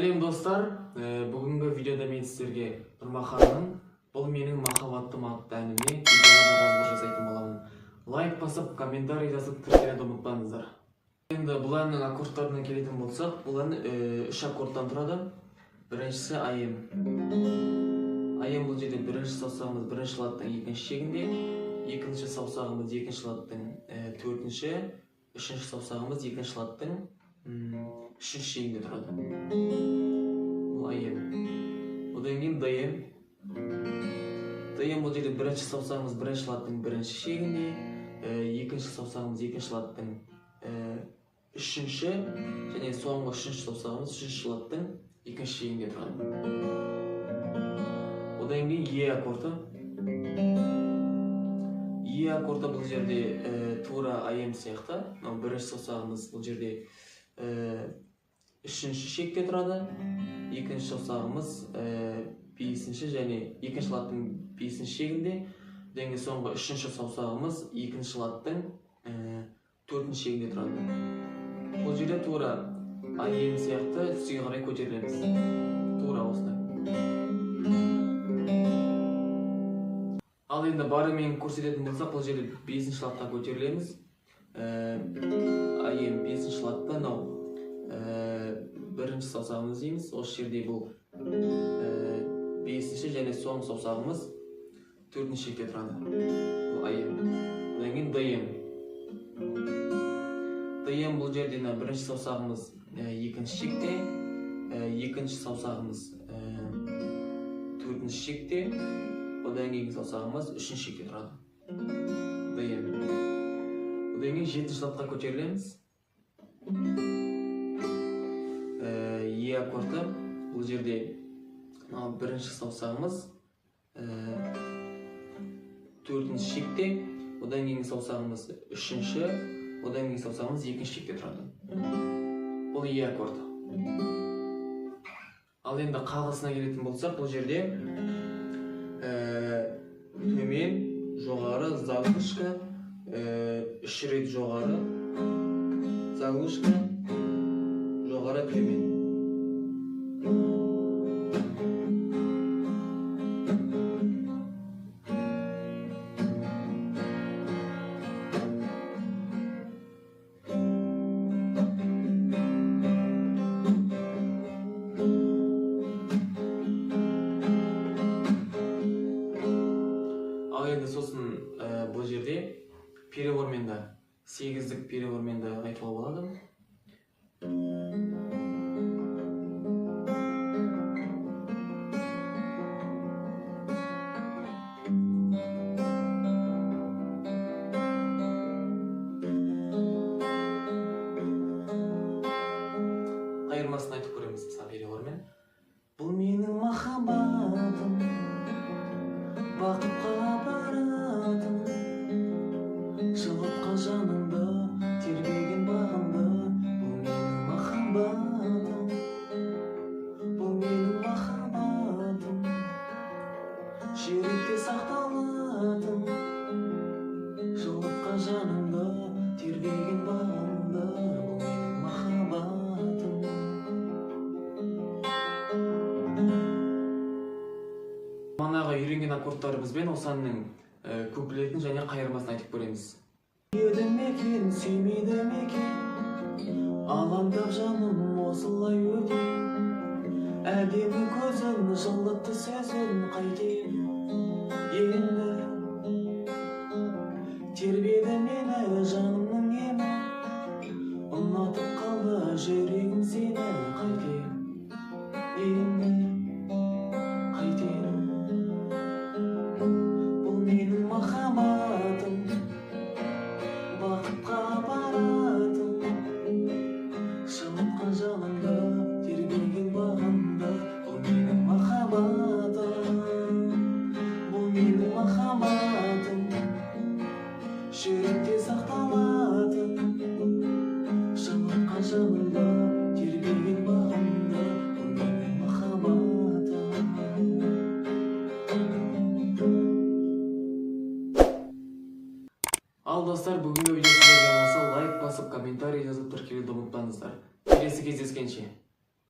Сәлем достар, бүгінгі видеода мен сіздерге Нұрмаханның "Бұл менің махаббатым" атты әніне видеода разбор жасайтын боламын. Лайк басып, комментарий жазып, тіркелуді ұмытпаңыздар. Енді бұл әннің аккордтарына келетін болсақ, бұл ән 3 аккордтан тұрады. Біріншісі айем. Айем бұл жерде бірінші саусағымыз бірінші латтың екінші шегінде, екінші саусағымыз екінші латтың төртінші, үшінші саусағымыз екінші латтың үшінші шегінде тұрады. Бұл айем. Одан кейін дайем. Дайем бұл жерде бірінші саусағымыз бірінші латтың бірінші шегінде, екінші саусағымыз екінші латтың үшінші және соңғы үшінші саусағымыз үшінші латтың екінші шегінде тұрады. Одан кейін е аккорды. Е аккорды бұл жерде тура айем сияқты. Бірінші саусағымыз бұл жерде үшінші шекте тұрады. Екінші саусағымыз бесінші және екінші латтың бесінші шегінде. Одан кейін соңғы үшінші саусағымыз екінші латтың төртінші шегінде тұрады. Бұл жерде тура айем сияқты үстіге қарай көтерілеміз. Тура осылай. Ал енді барымен көрсететін болсақ, бұл жерде бесінші латқа көтерілеміз. Айем бесінші латта, бірінші саусағымыз дейміз. Осы жерде бұл бесінші және соңғы саусағымыз төртінші шекте тұрады. Бұл айем. Одан кейін дайем. Дайем бұл жерде бірінші саусағымыз екінші шекте, екінші саусағымыз төртінші шекте, одан кейін саусағымыз үшінші шекте тұрады. Дайем. Одан кейін жетінші латқа көтерілеміз. Е аккорды. Бұл жерде бірінші саусағымыз төртінші шекте, одан кейін саусағымыз үшінші, одан кейін саусағымыз екінші шекте тұрады. Бұл е аккорды. Ал енді қағысына келетін болсақ, бұл жерде төмен, жоғары, заглушка, үш рет жоғары, заглушка, жоғары, төмен. Ал енді сосын бұл жерде переворменді, сегіздік переворменді айтуға болады. Қайырмасын айтып көреміз, перевормен. Бұл менің махаббатым, бақытқа баратын, жылытқан жанымды, тербеген бағымды. Бұл менің махаббатым, бұл менің махаббатым, жүректе сақталатын, жылытқан жанымды, тербеген бағымды. Бұл менің махаббатым. Манағы үйренген аккордтарымызбен осы әннің куплетін және қайырмасын айтып көреміз. Сүйеді мекен, сүймейді мекен, алаңдап жаным осылай өтем. Әдемі көзін, жылытты сөзін қайтем.